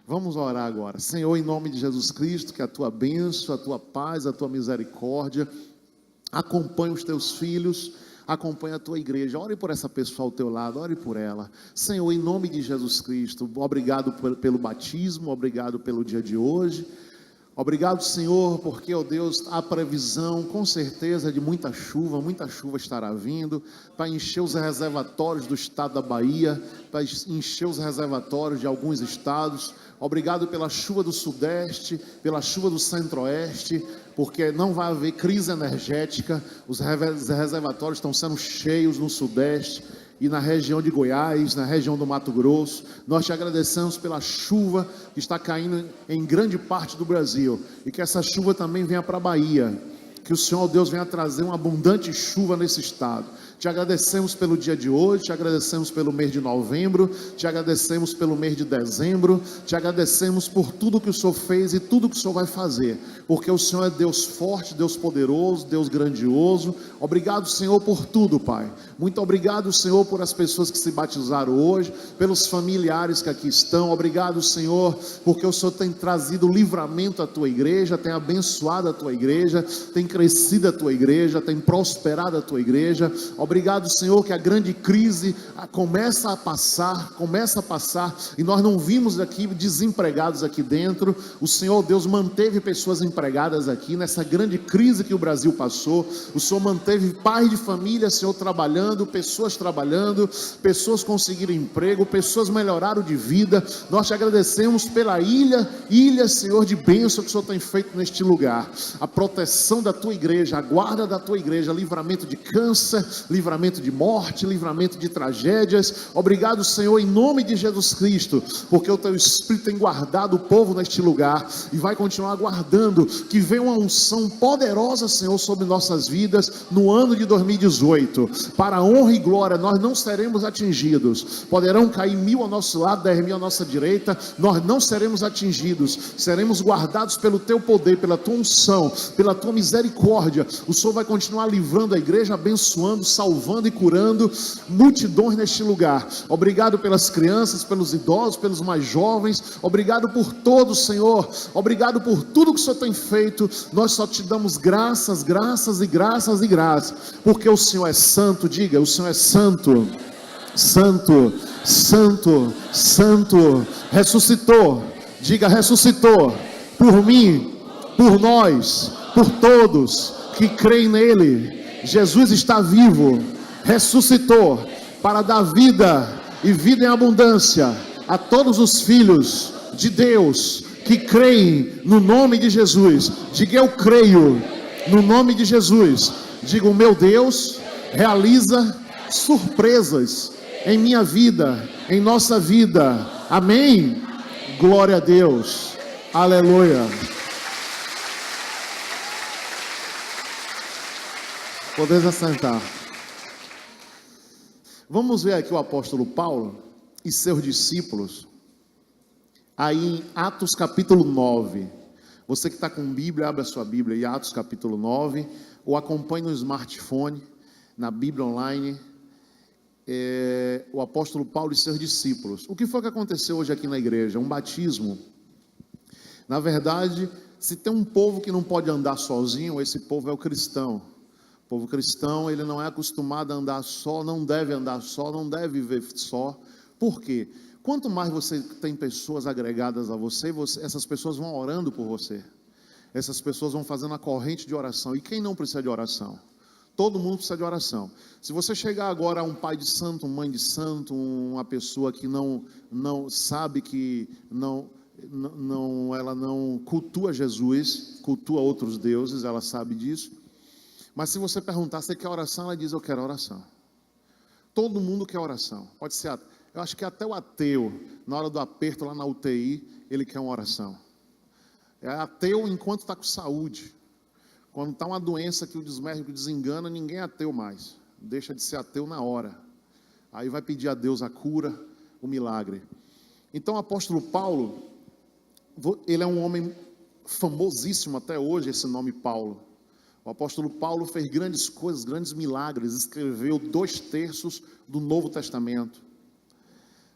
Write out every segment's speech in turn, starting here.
Vamos orar agora. Senhor, em nome de Jesus Cristo, que a tua bênção, a tua paz, a tua misericórdia acompanhe os teus filhos, acompanhe a tua igreja. Ore por essa pessoa ao teu lado, ore por ela. Senhor, em nome de Jesus Cristo, obrigado pelo batismo, obrigado pelo dia de hoje. Obrigado, Senhor, porque, ó Deus, há previsão, com certeza, de muita chuva estará vindo, para encher os reservatórios do estado da Bahia, para encher os reservatórios de alguns estados. Obrigado pela chuva do Sudeste, pela chuva do Centro-Oeste, porque não vai haver crise energética, os reservatórios estão sendo cheios no Sudeste, e na região de Goiás, na região do Mato Grosso. Nós te agradecemos pela chuva que está caindo em grande parte do Brasil, e que essa chuva também venha para a Bahia, que o Senhor Deus venha trazer uma abundante chuva nesse estado. Te agradecemos pelo dia de hoje, te agradecemos pelo mês de novembro, te agradecemos pelo mês de dezembro, te agradecemos por tudo que o Senhor fez e tudo que o Senhor vai fazer, porque o Senhor é Deus forte, Deus poderoso, Deus grandioso. Obrigado, Senhor, por tudo, Pai. Muito obrigado, Senhor, por as pessoas que se batizaram hoje, pelos familiares que aqui estão. Obrigado, Senhor, porque o Senhor tem trazido livramento à tua igreja, tem abençoado a tua igreja, tem crescido a tua igreja, tem prosperado a tua igreja. Obrigado, Senhor, que a grande crise começa a passar, e nós não vimos aqui desempregados aqui dentro. O Senhor Deus manteve pessoas empregadas aqui, nessa grande crise que o Brasil passou. O Senhor manteve pais de família, Senhor, trabalhando, pessoas conseguiram emprego, pessoas melhoraram de vida. Nós te agradecemos pela ilha, Senhor, de bênção que o Senhor tem feito neste lugar. A proteção da tua igreja, a guarda da tua igreja, livramento de câncer, livramento de morte, livramento de tragédias. Obrigado, Senhor, em nome de Jesus Cristo, porque o teu Espírito tem guardado o povo neste lugar e vai continuar guardando. Que venha uma unção poderosa, Senhor, sobre nossas vidas no ano de 2018. Para a honra e glória, nós não seremos atingidos. Poderão cair 1000 ao nosso lado, 10.000 à nossa direita, nós não seremos atingidos. Seremos guardados pelo teu poder, pela tua unção, pela tua misericórdia. O Senhor vai continuar livrando a igreja, abençoando, salvando e curando multidões neste lugar. Obrigado pelas crianças, pelos idosos, pelos mais jovens. Obrigado por todos, Senhor. Obrigado por tudo que o Senhor tem feito. Nós só te damos graças, graças e graças e graças, porque o Senhor é santo. Diga, o Senhor é santo, santo, santo, santo. Ressuscitou. Diga, ressuscitou por mim, por nós, por todos que creem nele. Jesus está vivo, ressuscitou para dar vida e vida em abundância a todos os filhos de Deus que creem no nome de Jesus. Diga, eu creio no nome de Jesus. Diga, o meu Deus realiza surpresas em minha vida, em nossa vida. Amém? Glória a Deus. Aleluia. Podeis assentar. Vamos ver aqui o apóstolo Paulo e seus discípulos, aí em Atos capítulo 9. Você que está com Bíblia, abre a sua Bíblia em Atos capítulo 9, ou acompanhe no smartphone, na Bíblia online, o apóstolo Paulo e seus discípulos. O que foi que aconteceu hoje aqui na igreja? Um batismo. Na verdade, se tem um povo que não pode andar sozinho, esse povo é o cristão. O povo cristão, ele não é acostumado a andar só, não deve andar só, não deve viver só. Por quê? Quanto mais você tem pessoas agregadas a você, essas pessoas vão orando por você. Essas pessoas vão fazendo a corrente de oração. E quem não precisa de oração? Todo mundo precisa de oração. Se você chegar agora a um pai de santo, uma mãe de santo, uma pessoa que não sabe que ela não cultua Jesus, cultua outros deuses, ela sabe disso. Mas se você perguntar, você quer oração? Ela diz, eu quero oração. Todo mundo quer oração. Pode ser, eu acho que até o ateu, na hora do aperto lá na UTI, ele quer uma oração. É ateu enquanto está com saúde. Quando está uma doença que o médico desengana, ninguém é ateu mais. Deixa de ser ateu na hora. Aí vai pedir a Deus a cura, o milagre. Então o apóstolo Paulo, ele é um homem famosíssimo até hoje, esse nome Paulo. O apóstolo Paulo fez grandes coisas, grandes milagres, escreveu 2/3 do Novo Testamento.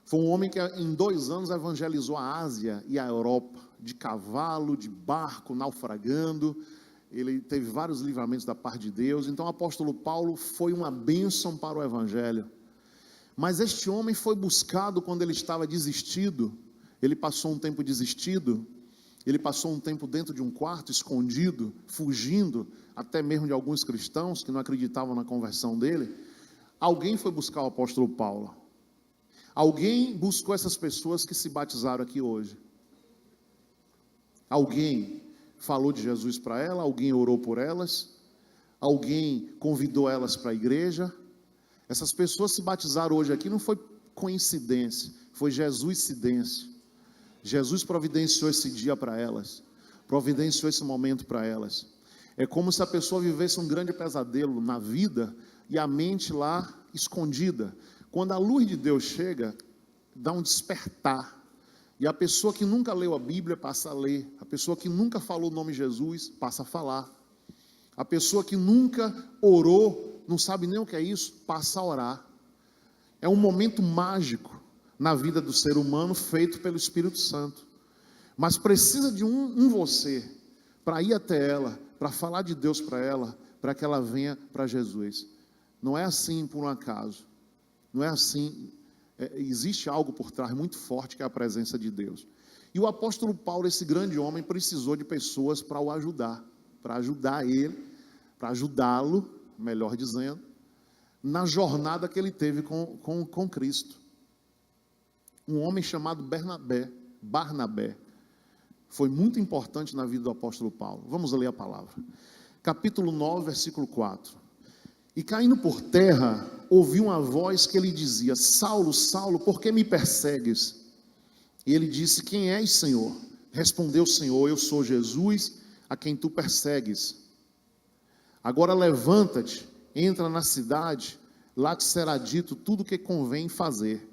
Foi um homem que em 2 anos evangelizou a Ásia e a Europa, de cavalo, de barco, naufragando. Ele teve vários livramentos da parte de Deus. Então o apóstolo Paulo foi uma bênção para o evangelho. Mas este homem foi buscado quando ele estava desistido. Ele passou um tempo desistido. Ele passou um tempo dentro de um quarto, escondido, fugindo, até mesmo de alguns cristãos que não acreditavam na conversão dele. Alguém foi buscar o apóstolo Paulo. Alguém buscou essas pessoas que se batizaram aqui hoje. Alguém falou de Jesus para ela, alguém orou por elas, alguém convidou elas para a igreja. Essas pessoas se batizaram hoje aqui, não foi coincidência, foi Jesuscidência. Jesus providenciou esse dia para elas, providenciou esse momento para elas. É como se a pessoa vivesse um grande pesadelo na vida e a mente lá escondida. Quando a luz de Deus chega, dá um despertar. E a pessoa que nunca leu a Bíblia passa a ler. A pessoa que nunca falou o nome de Jesus passa a falar. A pessoa que nunca orou, não sabe nem o que é isso, passa a orar. É um momento mágico na vida do ser humano feito pelo Espírito Santo. Mas precisa de um você para ir até ela, para falar de Deus para ela, para que ela venha para Jesus. Não é assim por um acaso. Não é assim. Existe algo por trás muito forte, que é a presença de Deus. E o apóstolo Paulo, esse grande homem, precisou de pessoas para o ajudar, para ajudar ele, para ajudá-lo, melhor dizendo, na jornada que ele teve com Cristo. Um homem chamado Barnabé, foi muito importante na vida do apóstolo Paulo. Vamos ler a palavra. Capítulo 9, versículo 4. E caindo por terra, ouviu uma voz que lhe dizia: Saulo, Saulo, por que me persegues? E ele disse: Quem és, Senhor? Respondeu o Senhor: Eu sou Jesus, a quem tu persegues. Agora levanta-te, entra na cidade, lá te será dito tudo o que convém fazer.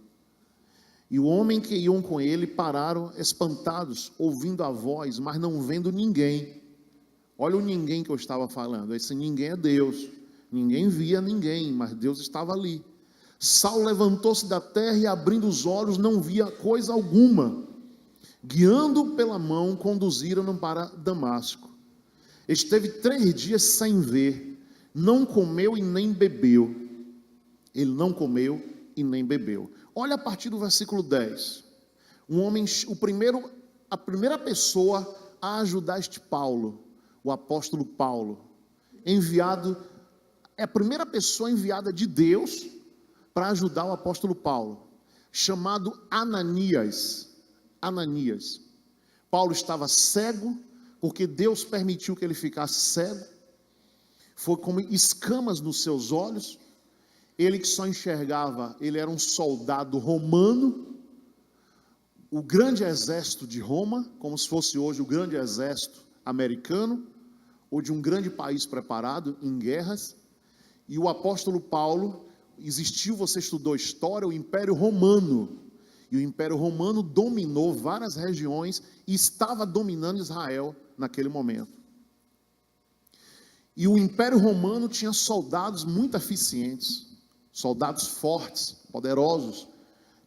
E o homem que iam com ele pararam espantados, ouvindo a voz, mas não vendo ninguém. Olha o ninguém que eu estava falando. Esse ninguém é Deus. Ninguém via ninguém, mas Deus estava ali. Saulo levantou-se da terra e, abrindo os olhos, não via coisa alguma. Guiando pela mão, conduziram-no para Damasco. Esteve 3 dias sem ver, não comeu e nem bebeu. Ele não comeu e nem bebeu. Olha a partir do versículo 10. A primeira pessoa a ajudar este Paulo, o apóstolo Paulo, é a primeira pessoa enviada de Deus para ajudar o apóstolo Paulo, chamado Ananias. Ananias. Paulo estava cego, porque Deus permitiu que ele ficasse cego. Foi como escamas nos seus olhos. Ele que só enxergava, ele era um soldado romano, o grande exército de Roma, como se fosse hoje o grande exército americano, ou de um grande país preparado em guerras. E o apóstolo Paulo, você estudou história, o Império Romano. E o Império Romano dominou várias regiões e estava dominando Israel naquele momento. E o Império Romano tinha soldados muito eficientes, soldados fortes, poderosos,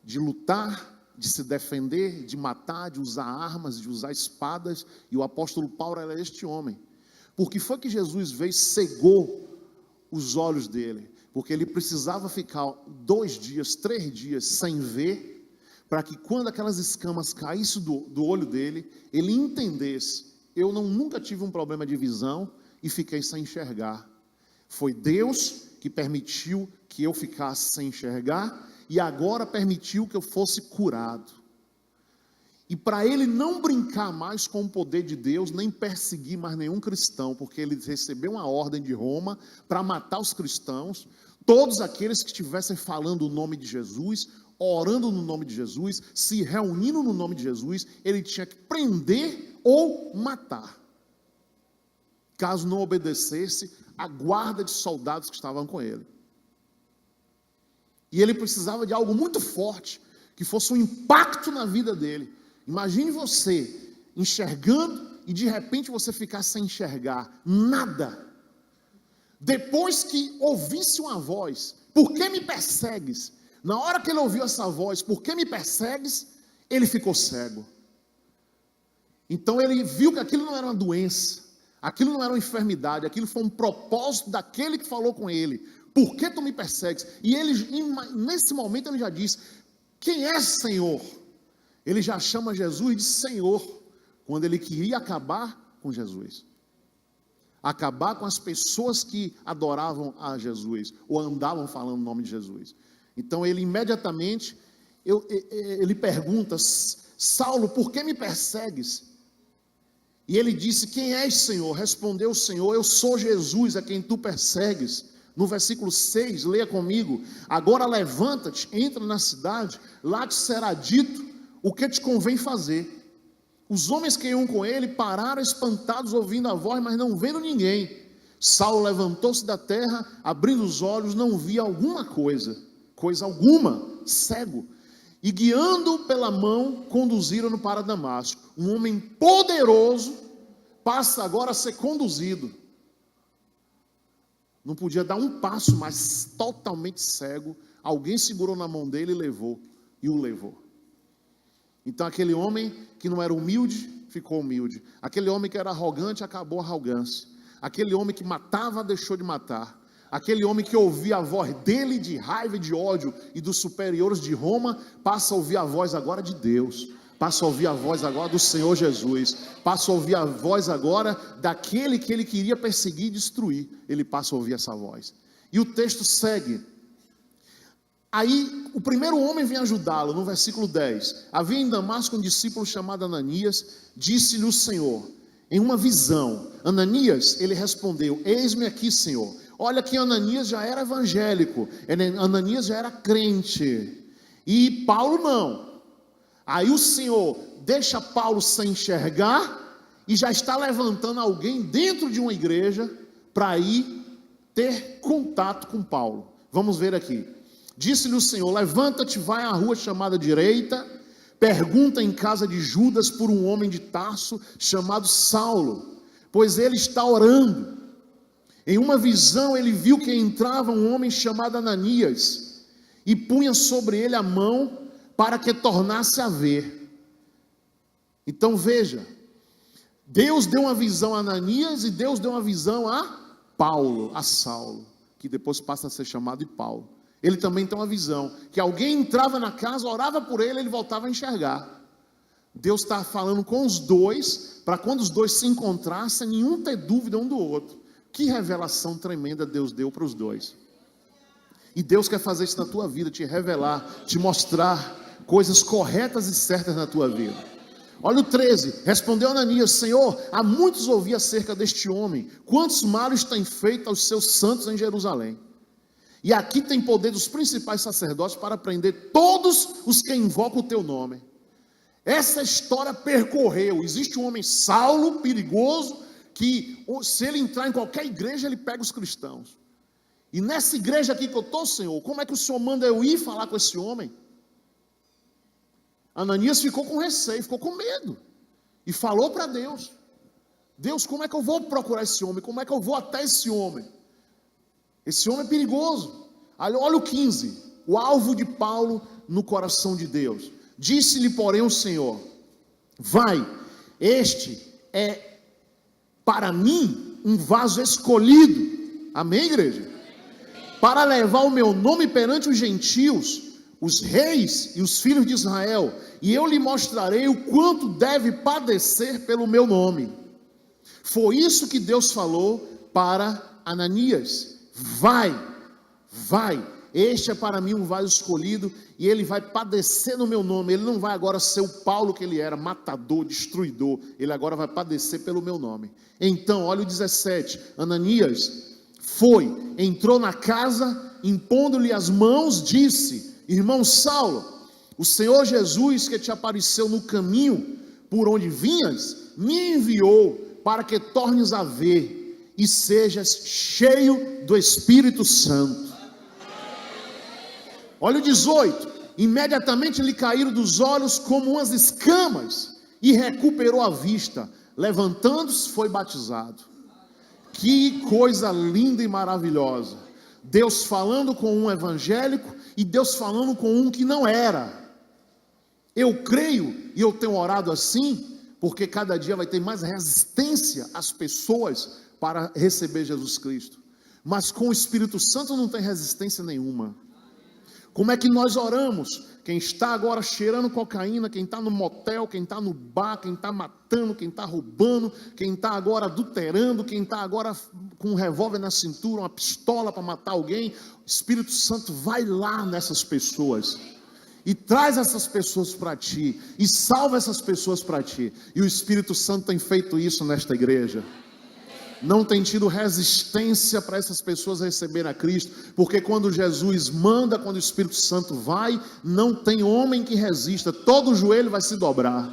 de lutar, de se defender, de matar, de usar armas, de usar espadas. E o apóstolo Paulo era este homem. Porque foi que Jesus veio e cegou os olhos dele, porque ele precisava ficar 2 dias, 3 dias sem ver, para que quando aquelas escamas caíssem do olho dele, ele entendesse: eu nunca tive um problema de visão e fiquei sem enxergar. Foi Deus que permitiu que eu ficasse sem enxergar e agora permitiu que eu fosse curado. E para ele não brincar mais com o poder de Deus, nem perseguir mais nenhum cristão, porque ele recebeu uma ordem de Roma para matar os cristãos, todos aqueles que estivessem falando o nome de Jesus, orando no nome de Jesus, se reunindo no nome de Jesus, ele tinha que prender ou matar. Caso não obedecesse a guarda de soldados que estavam com ele. E ele precisava de algo muito forte, que fosse um impacto na vida dele. Imagine você enxergando e de repente você ficar sem enxergar nada. Depois que ouvisse uma voz: por que me persegues? Na hora que ele ouviu essa voz, por que me persegues? Ele ficou cego. Então ele viu que aquilo não era uma doença, aquilo não era uma enfermidade, aquilo foi um propósito daquele que falou com ele. Por que tu me persegues? E ele, nesse momento, ele já diz: quem é Senhor? Ele já chama Jesus de Senhor, quando ele queria acabar com Jesus. Acabar com as pessoas que adoravam a Jesus, ou andavam falando o nome de Jesus. Então ele imediatamente, ele pergunta: Saulo, por que me persegues? E ele disse: quem és, Senhor? Respondeu o Senhor: eu sou Jesus, a quem tu persegues. No versículo 6, leia comigo: agora levanta-te, entra na cidade, lá te será dito o que te convém fazer. Os homens que iam com ele pararam espantados, ouvindo a voz, mas não vendo ninguém. Saulo levantou-se da terra, abrindo os olhos, não via alguma coisa alguma, cego. E guiando-o pela mão, conduziram-no para Damasco. Um homem poderoso passa agora a ser conduzido. Não podia dar um passo, mas totalmente cego. Alguém segurou na mão dele e o levou. Então aquele homem que não era humilde, ficou humilde. Aquele homem que era arrogante, acabou a arrogância. Aquele homem que matava, deixou de matar. Aquele homem que ouvia a voz dele de raiva e de ódio e dos superiores de Roma, passa a ouvir a voz agora de Deus. Passa a ouvir a voz agora do Senhor Jesus. Passa a ouvir a voz agora daquele que ele queria perseguir e destruir. Ele passa a ouvir essa voz. E o texto segue. Aí o primeiro homem vem ajudá-lo, no versículo 10. Havia em Damasco um discípulo chamado Ananias. Disse-lhe o Senhor, em uma visão: Ananias, ele respondeu: eis-me aqui, Senhor. Olha que Ananias já era evangélico, Ananias já era crente, e Paulo não. Aí o Senhor deixa Paulo sem enxergar, e já está levantando alguém dentro de uma igreja, para ir ter contato com Paulo. Vamos ver aqui. Disse-lhe o Senhor: levanta-te, vai à rua chamada direita, pergunta em casa de Judas por um homem de Tarso, chamado Saulo, pois ele está orando. Em uma visão ele viu que entrava um homem chamado Ananias, e punha sobre ele a mão, para que tornasse a ver. Então veja, Deus deu uma visão a Ananias, e Deus deu uma visão a Paulo, a Saulo, que depois passa a ser chamado de Paulo. Ele também tem uma visão, que alguém entrava na casa, orava por ele, ele voltava a enxergar. Deus está falando com os dois, para quando os dois se encontrassem, nenhum ter dúvida um do outro. Que revelação tremenda Deus deu para os dois. E Deus quer fazer isso na tua vida, te revelar, te mostrar coisas corretas e certas na tua vida. Olha o 13, respondeu Ananias: Senhor, há muitos ouvi acerca deste homem, quantos males tem feito aos seus santos em Jerusalém. E aqui tem poder dos principais sacerdotes para prender todos os que invocam o teu nome. Essa história percorreu, existe um homem Saulo, perigoso, que se ele entrar em qualquer igreja, ele pega os cristãos. E nessa igreja aqui que eu estou, Senhor, como é que o Senhor manda eu ir falar com esse homem? Ananias ficou com receio, ficou com medo, e falou para Deus: Deus, como é que eu vou procurar esse homem? Como é que eu vou até esse homem? Esse homem é perigoso. Olha o 15, o alvo de Paulo no coração de Deus. Disse-lhe, porém, o Senhor: vai, este é para mim um vaso escolhido. Amém, igreja? Para levar o meu nome perante os gentios, os reis e os filhos de Israel, e eu lhe mostrarei o quanto deve padecer pelo meu nome. Foi isso que Deus falou para Ananias: vai, este é para mim um vaso escolhido, e ele vai padecer no meu nome. Ele não vai agora ser o Paulo que ele era, matador, destruidor. Ele agora vai padecer pelo meu nome. Então, olha o 17, Ananias foi, entrou na casa, impondo-lhe as mãos, disse: irmão Saulo, o Senhor Jesus, que te apareceu no caminho por onde vinhas, me enviou para que tornes a ver e sejas cheio do Espírito Santo. Olha o 18, imediatamente lhe caíram dos olhos como umas escamas, e recuperou a vista, levantando-se foi batizado. Que coisa linda e maravilhosa! Deus falando com um evangélico e Deus falando com um que não era. Eu creio e eu tenho orado assim, porque cada dia vai ter mais resistência às pessoas para receber Jesus Cristo. Mas com o Espírito Santo não tem resistência nenhuma. Como é que nós oramos? Quem está agora cheirando cocaína, quem está no motel, quem está no bar, quem está matando, quem está roubando, quem está agora adulterando, quem está agora com um revólver na cintura, uma pistola para matar alguém, o Espírito Santo vai lá nessas pessoas e traz essas pessoas para ti, e salva essas pessoas para ti. E o Espírito Santo tem feito isso nesta igreja. Não tem tido resistência para essas pessoas receberem a Cristo, porque quando Jesus manda, quando o Espírito Santo vai, não tem homem que resista, todo joelho vai se dobrar.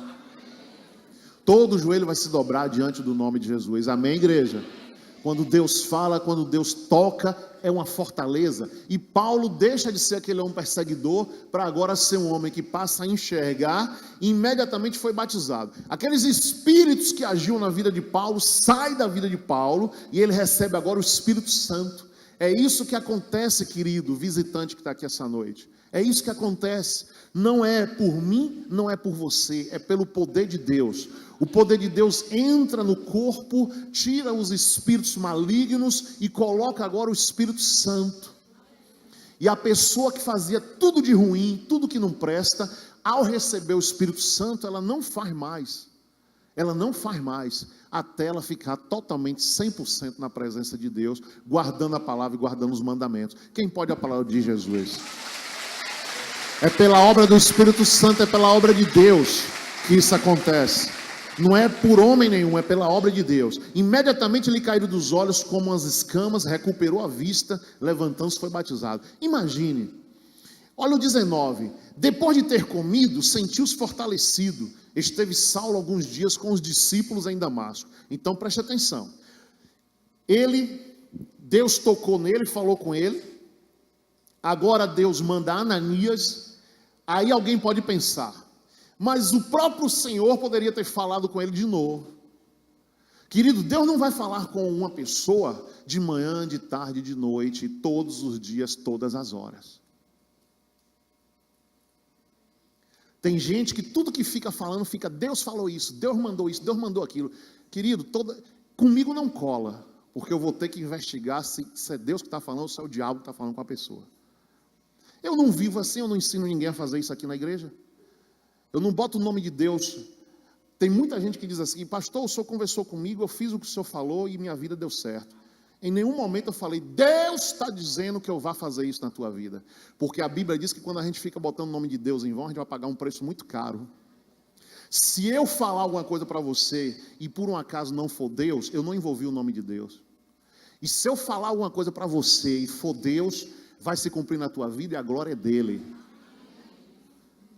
Todo joelho vai se dobrar diante do nome de Jesus. Amém, igreja? Quando Deus fala, quando Deus toca, é uma fortaleza. E Paulo deixa de ser aquele homem perseguidor para agora ser um homem que passa a enxergar e imediatamente foi batizado. Aqueles espíritos que agiam na vida de Paulo saem da vida de Paulo e ele recebe agora o Espírito Santo. É isso que acontece, querido visitante que está aqui essa noite. É isso que acontece. Não é por mim, não é por você, é pelo poder de Deus. O poder de Deus entra no corpo, tira os espíritos malignos e coloca agora o Espírito Santo. E a pessoa que fazia tudo de ruim, tudo que não presta, ao receber o Espírito Santo, ela não faz mais. Ela não faz mais, até ela ficar totalmente 100% na presença de Deus, guardando a palavra e guardando os mandamentos. Quem pode a palavra de Jesus? É pela obra do Espírito Santo, é pela obra de Deus que isso acontece. Não é por homem nenhum, é pela obra de Deus. Imediatamente ele caiu dos olhos como umas escamas, recuperou a vista, levantando-se, foi batizado. Imagine, olha o 19. Depois de ter comido, sentiu-se fortalecido. Esteve Saulo alguns dias com os discípulos em Damasco. Então preste atenção. Deus tocou nele, falou com ele. Agora Deus manda Ananias. Aí alguém pode pensar, mas o próprio Senhor poderia ter falado com ele de novo. Querido, Deus não vai falar com uma pessoa de manhã, de tarde, de noite, todos os dias, todas as horas. Tem gente que tudo que fica falando, Deus falou isso, Deus mandou aquilo. Querido, comigo não cola, porque eu vou ter que investigar se é Deus que está falando ou se é o diabo que está falando com a pessoa. Eu não vivo assim, eu não ensino ninguém a fazer isso aqui na igreja. Eu não boto o nome de Deus. Tem muita gente que diz assim, pastor, o senhor conversou comigo, eu fiz o que o senhor falou e minha vida deu certo. Em nenhum momento eu falei, Deus está dizendo que eu vá fazer isso na tua vida. Porque a Bíblia diz que quando a gente fica botando o nome de Deus em vão, a gente vai pagar um preço muito caro. Se eu falar alguma coisa para você e por um acaso não for Deus, eu não envolvi o nome de Deus. E se eu falar alguma coisa para você e for Deus, vai se cumprir na tua vida e a glória é dele.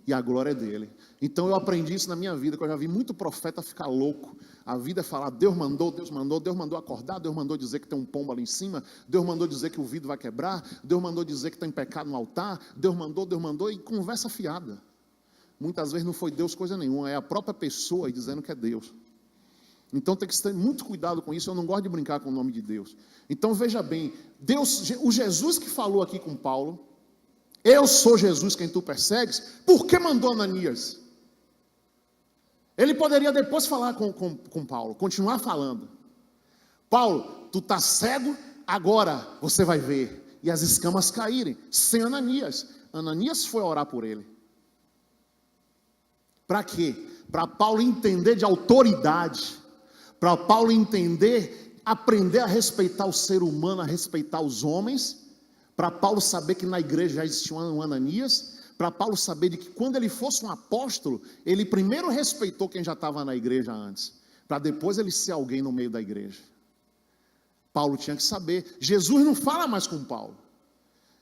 E a glória é dele. Então eu aprendi isso na minha vida, que eu já vi muito profeta ficar louco. A vida é falar, Deus mandou acordar, Deus mandou dizer que tem um pombo ali em cima, Deus mandou dizer que o vidro vai quebrar, Deus mandou dizer que tem pecado no altar, Deus mandou, e conversa fiada. Muitas vezes não foi Deus coisa nenhuma, é a própria pessoa aí dizendo que é Deus. Então tem que ter muito cuidado com isso, eu não gosto de brincar com o nome de Deus. Então veja bem, o Jesus que falou aqui com Paulo, eu sou Jesus quem tu persegues, por que mandou Ananias? Ele poderia depois falar com Paulo, continuar falando. Paulo, tu está cego, agora você vai ver. E as escamas caírem, sem Ananias. Ananias foi orar por ele. Para quê? Para Paulo entender de autoridade. Para Paulo entender, aprender a respeitar o ser humano, a respeitar os homens. Para Paulo saber que na igreja já existia um Ananias. Para Paulo saber de que quando ele fosse um apóstolo, ele primeiro respeitou quem já estava na igreja antes, para depois ele ser alguém no meio da igreja. Paulo tinha que saber. Jesus não fala mais com Paulo,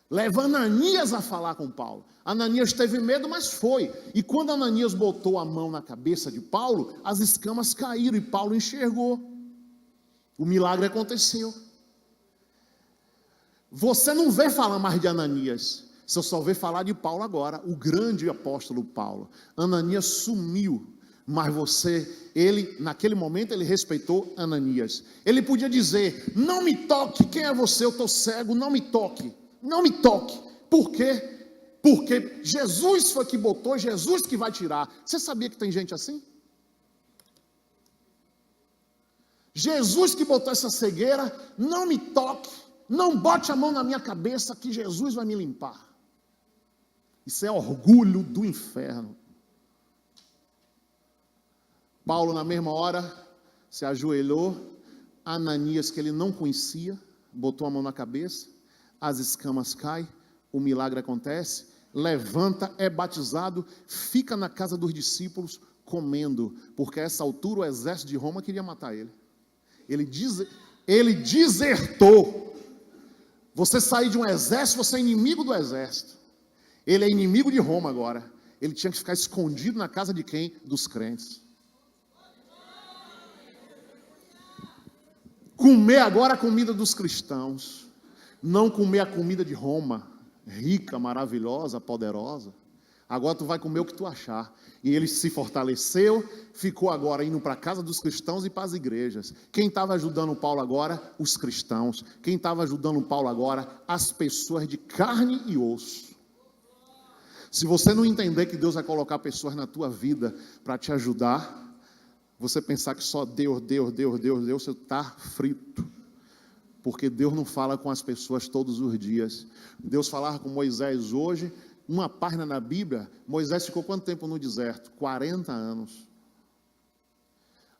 leva Ananias a falar com Paulo. Ananias teve medo, mas foi. E quando Ananias botou a mão na cabeça de Paulo, as escamas caíram e Paulo enxergou. O milagre aconteceu. Você não vê falar mais de Ananias, você só vê falar de Paulo agora, o grande apóstolo Paulo. Ananias sumiu, Mas naquele momento, ele respeitou Ananias. Ele podia dizer: não me toque, quem é você? Eu estou cego, não me toque, não me toque. Por quê? Porque Jesus foi que botou, Jesus que vai tirar. Você sabia que tem gente assim? Jesus que botou essa cegueira, não me toque, não bote a mão na minha cabeça que Jesus vai me limpar. Isso é orgulho do inferno. Paulo, na mesma hora, se ajoelhou. Ananias, que ele não conhecia, botou a mão na cabeça, as escamas caem, o milagre acontece, levanta, é batizado, fica na casa dos discípulos comendo, porque a essa altura o exército de Roma queria matar ele. Ele desertou. Você sair de um exército, você é inimigo do exército. Ele é inimigo de Roma agora. Ele tinha que ficar escondido na casa de quem? Dos crentes. Comer agora a comida dos cristãos. Não comer a comida de Roma, rica, maravilhosa, poderosa. Agora tu vai comer o que tu achar. E ele se fortaleceu, ficou agora indo para a casa dos cristãos e para as igrejas. Quem estava ajudando Paulo agora? Os cristãos. Quem estava ajudando Paulo agora? As pessoas de carne e osso. Se você não entender que Deus vai colocar pessoas na tua vida para te ajudar, você pensar que só Deus, você está frito. Porque Deus não fala com as pessoas todos os dias. Deus falava com Moisés hoje, uma página na Bíblia. Moisés ficou quanto tempo no deserto? 40 anos.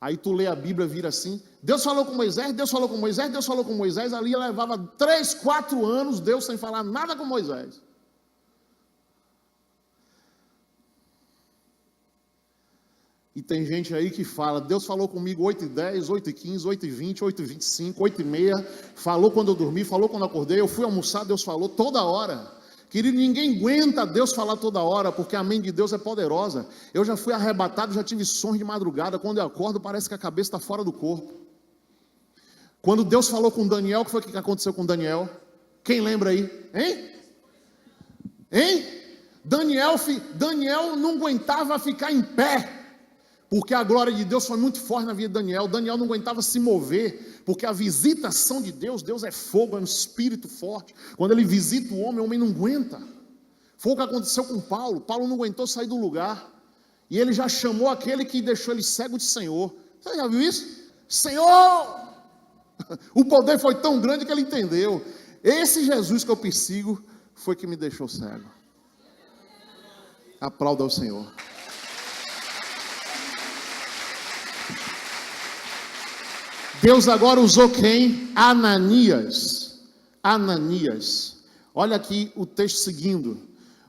Aí tu lê a Bíblia, vira assim, Deus falou com Moisés, Deus falou com Moisés, Deus falou com Moisés. Ali levava 3, 4 anos Deus sem falar nada com Moisés. E tem gente aí que fala, Deus falou comigo 8h10, 8h15, 8h20, 8h25, 8h30, falou quando eu dormi, falou quando eu acordei, eu fui almoçar, Deus falou toda hora. Querido, ninguém aguenta Deus falar toda hora, porque a mente de Deus é poderosa. Eu já fui arrebatado, já tive sonhos de madrugada, quando eu acordo parece que a cabeça está fora do corpo. Quando Deus falou com Daniel, o que foi que aconteceu com Daniel? Quem lembra aí? Hein? Daniel não aguentava ficar em pé. Porque a glória de Deus foi muito forte na vida de Daniel. Daniel não aguentava se mover, porque a visitação de Deus, Deus é fogo, é um espírito forte. Quando ele visita o homem não aguenta. Foi o que aconteceu com Paulo. Paulo não aguentou sair do lugar. E ele já chamou aquele que deixou ele cego de Senhor. Você já viu isso? Senhor! O poder foi tão grande que ele entendeu. Esse Jesus que eu persigo foi que me deixou cego. Aplauda ao Senhor. Deus agora usou quem? Ananias. Olha aqui o texto seguindo.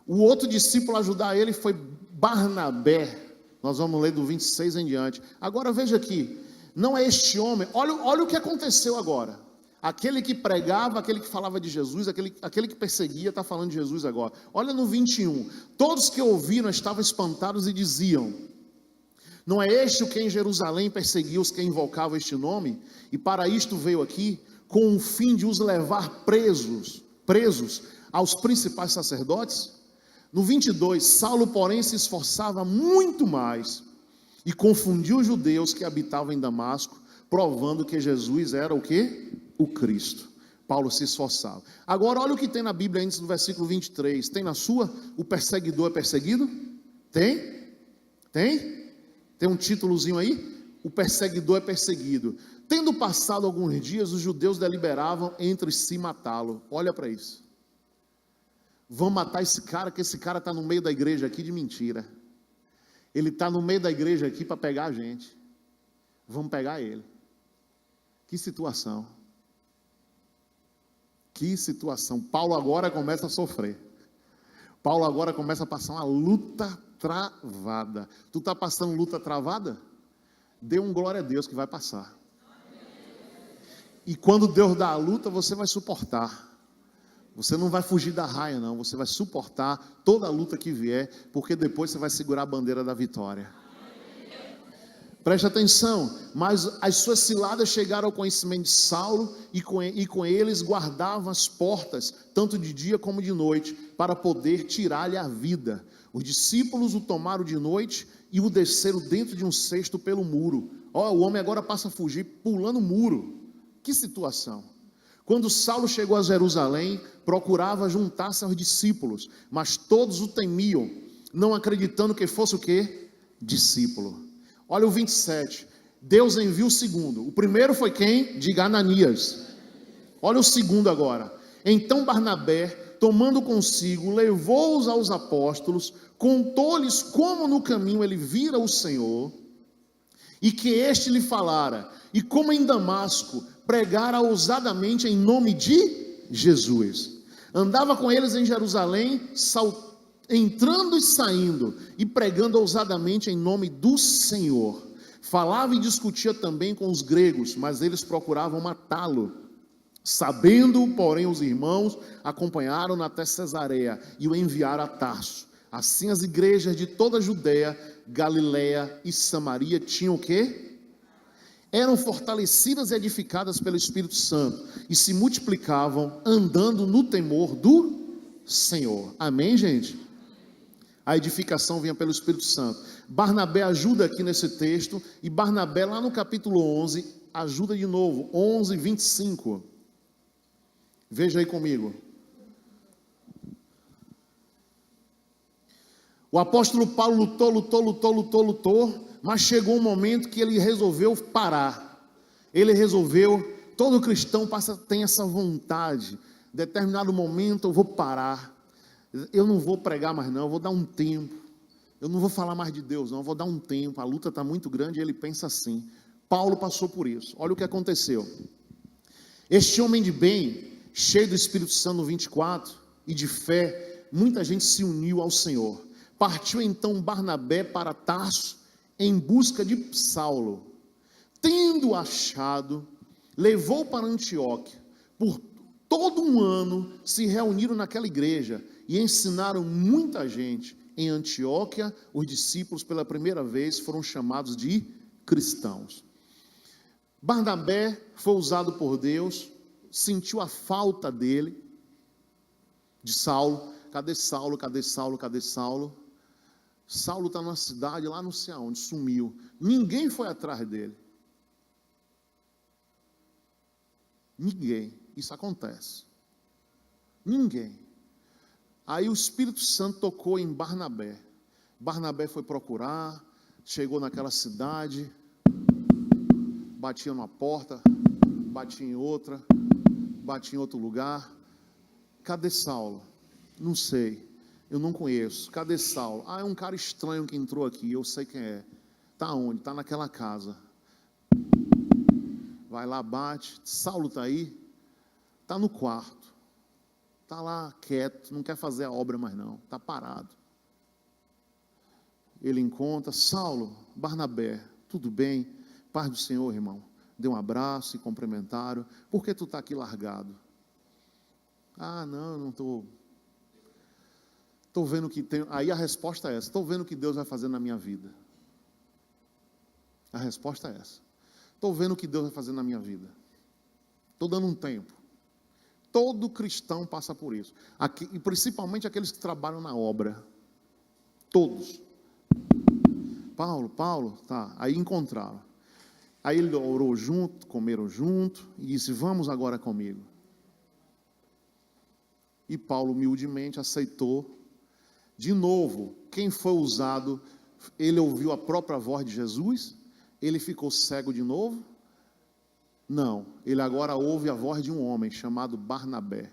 O outro discípulo a ajudar ele foi Barnabé. Nós vamos ler do 26 em diante. Agora veja aqui. Não é este homem. Olha o que aconteceu agora. Aquele que pregava, aquele que falava de Jesus, aquele que perseguia, está falando de Jesus agora. Olha no 21. Todos que ouviram estavam espantados e diziam: não é este o que em Jerusalém perseguiu os que invocavam este nome? E para isto veio aqui, com o fim de os levar presos aos principais sacerdotes? No 22, Saulo, porém, se esforçava muito mais e confundiu os judeus que habitavam em Damasco, provando que Jesus era o quê? O Cristo. Paulo se esforçava. Agora olha o que tem na Bíblia antes do versículo 23. Tem na sua? O perseguidor é perseguido? Tem? Tem um títulozinho aí? O perseguidor é perseguido. Tendo passado alguns dias, os judeus deliberavam entre si matá-lo. Olha para isso. Vamos matar esse cara, que esse cara está no meio da igreja aqui de mentira. Ele está no meio da igreja aqui para pegar a gente. Vamos pegar ele. Que situação. Que situação. Paulo agora começa a sofrer. Paulo agora começa a passar uma luta travada. Tu está passando luta travada? Dê um glória a Deus que vai passar. E quando Deus dá a luta, você vai suportar. Você não vai fugir da raia, não. Você vai suportar toda a luta que vier, porque depois você vai segurar a bandeira da vitória. Preste atenção, mas as suas ciladas chegaram ao conhecimento de Saulo, e com eles guardavam as portas, tanto de dia como de noite, para poder tirar-lhe a vida. Os discípulos o tomaram de noite e o desceram dentro de um cesto pelo muro. Ó, o homem agora passa a fugir pulando o muro. Que situação! Quando Saulo chegou a Jerusalém, procurava juntar-se aos discípulos, mas todos o temiam, não acreditando que fosse o quê? Discípulo. Olha o 27, Deus envia o segundo. O primeiro foi quem? Diga, Ananias. Olha o segundo agora. Então Barnabé, tomando consigo, levou-os aos apóstolos, contou-lhes como no caminho ele vira o Senhor, e que este lhe falara, e como em Damasco pregara ousadamente em nome de Jesus. Andava com eles em Jerusalém, entrando e saindo, e pregando ousadamente em nome do Senhor. Falava e discutia também com os gregos, mas eles procuravam matá-lo. Sabendo, porém, os irmãos acompanharam-no até Cesareia e o enviaram a Tarso. Assim as igrejas de toda a Judeia, Galiléia e Samaria tinham o quê? Eram fortalecidas e edificadas pelo Espírito Santo, e se multiplicavam, andando no temor do Senhor. Amém, gente? A edificação vinha pelo Espírito Santo. Barnabé ajuda aqui nesse texto, e Barnabé lá no capítulo 11, ajuda de novo, 11, 25. Veja aí comigo. O apóstolo Paulo lutou, mas chegou um momento que ele resolveu parar. Ele resolveu, todo cristão tem essa vontade, em determinado momento eu vou parar. Eu não vou pregar mais não, eu vou dar um tempo. Eu não vou falar mais de Deus não, eu vou dar um tempo. A luta está muito grande e ele pensa assim. Paulo passou por isso. Olha o que aconteceu. Este homem de bem, cheio do Espírito Santo no 24, e de fé, muita gente se uniu ao Senhor. Partiu então Barnabé para Tarso, em busca de Saulo. Tendo achado, levou para Antioquia. Por todo um ano se reuniram naquela igreja e ensinaram muita gente. Em Antioquia, os discípulos pela primeira vez foram chamados de cristãos. Barnabé foi usado por Deus, sentiu a falta dele, de Saulo. Cadê Saulo? Cadê Saulo? Cadê Saulo? Saulo está na cidade, lá não sei aonde, sumiu. Ninguém foi atrás dele. Ninguém. Isso acontece. Ninguém. Aí o Espírito Santo tocou em Barnabé. Barnabé foi procurar, chegou naquela cidade, batia numa porta, batia em outra, batia em outro lugar. Cadê Saulo? Não sei. Eu não conheço. Cadê Saulo? Ah, é um cara estranho que entrou aqui. Eu sei quem é. Está onde? Está naquela casa. Vai lá, bate. Saulo está aí? Está no quarto. Está lá quieto. Não quer fazer a obra mais não. Está parado. Ele encontra. Saulo, Barnabé, tudo bem? Paz do Senhor, irmão. Deu um abraço e cumprimentaram. Por que tu está aqui largado? Ah, não estou... Estou vendo que tem... Aí a resposta é essa. Estou vendo o que Deus vai fazer na minha vida. A resposta é essa. Estou vendo o que Deus vai fazer na minha vida. Estou dando um tempo. Todo cristão passa por isso. Aqui, e principalmente aqueles que trabalham na obra. Todos. Paulo, tá. Aí encontraram. Aí ele orou junto, comeram junto e disse, vamos agora comigo. E Paulo humildemente aceitou. De novo, quem foi usado, ele ouviu a própria voz de Jesus? Ele ficou cego de novo? Não, ele agora ouve a voz de um homem chamado Barnabé.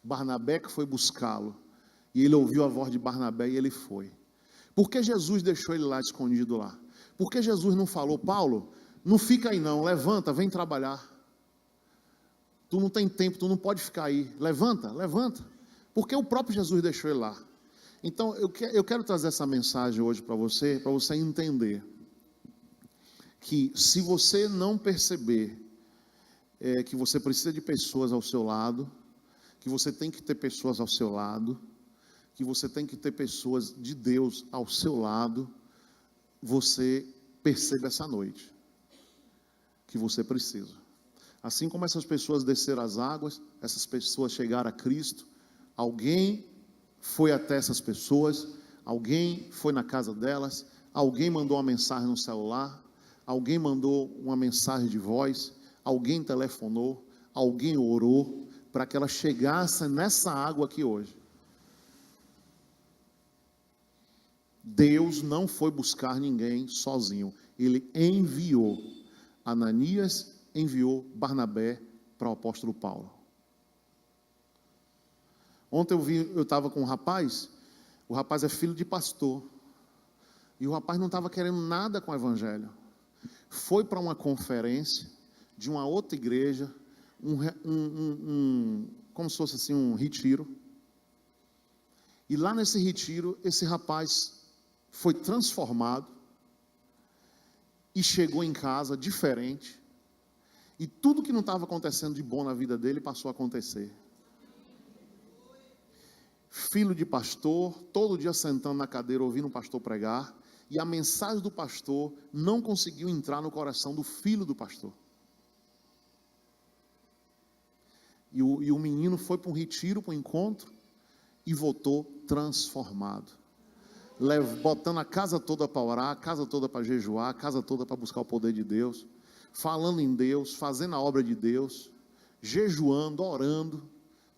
Barnabé que foi buscá-lo. E ele ouviu a voz de Barnabé e ele foi. Por que Jesus deixou ele lá escondido lá? Por que Jesus não falou, Paulo, não fica aí não, levanta, vem trabalhar. Tu não tem tempo, tu não pode ficar aí. Levanta. Porque o próprio Jesus deixou ele lá. Então, eu quero trazer essa mensagem hoje para você entender que se você não perceber que você precisa de pessoas ao seu lado, que você tem que ter pessoas ao seu lado, que você tem que ter pessoas de Deus ao seu lado, você Perceba essa noite que você precisa. Assim como essas pessoas desceram as águas, essas pessoas chegaram a Cristo, alguém foi até essas pessoas, alguém foi na casa delas, alguém mandou uma mensagem no celular, alguém mandou uma mensagem de voz, alguém telefonou, alguém orou para que elas chegassem nessa água aqui hoje. Deus não foi buscar ninguém sozinho, Ele enviou. Ananias enviou Barnabé para o apóstolo Paulo. Ontem eu estava com um rapaz, o rapaz é filho de pastor, e o rapaz não estava querendo nada com o evangelho. Foi para uma conferência de uma outra igreja, como se fosse assim um retiro, e lá nesse retiro, esse rapaz foi transformado, e chegou em casa diferente, e tudo que não estava acontecendo de bom na vida dele passou a acontecer. Filho de pastor, todo dia sentando na cadeira ouvindo o pastor pregar, e a mensagem do pastor não conseguiu entrar no coração do filho do pastor. E o menino foi para um retiro, para um encontro, e voltou transformado. Botando a casa toda para orar, a casa toda para jejuar, a casa toda para buscar o poder de Deus, falando em Deus, fazendo a obra de Deus, jejuando, orando,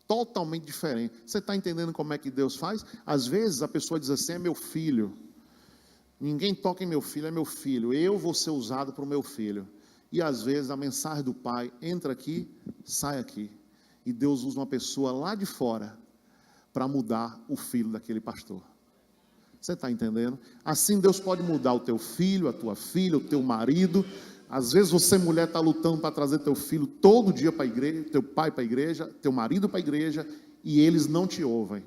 totalmente diferente. Você está entendendo como é que Deus faz? Às vezes a pessoa diz assim: é meu filho, ninguém toca em meu filho, é meu filho, eu vou ser usado para o meu filho. E às vezes a mensagem do pai entra aqui, sai aqui, e Deus usa uma pessoa lá de fora para mudar o filho daquele pastor. Você está entendendo? Assim Deus pode mudar o teu filho, a tua filha, o teu marido. Às vezes você, mulher, está lutando para trazer teu filho todo dia para a igreja, teu pai para a igreja, teu marido para a igreja, e eles não te ouvem.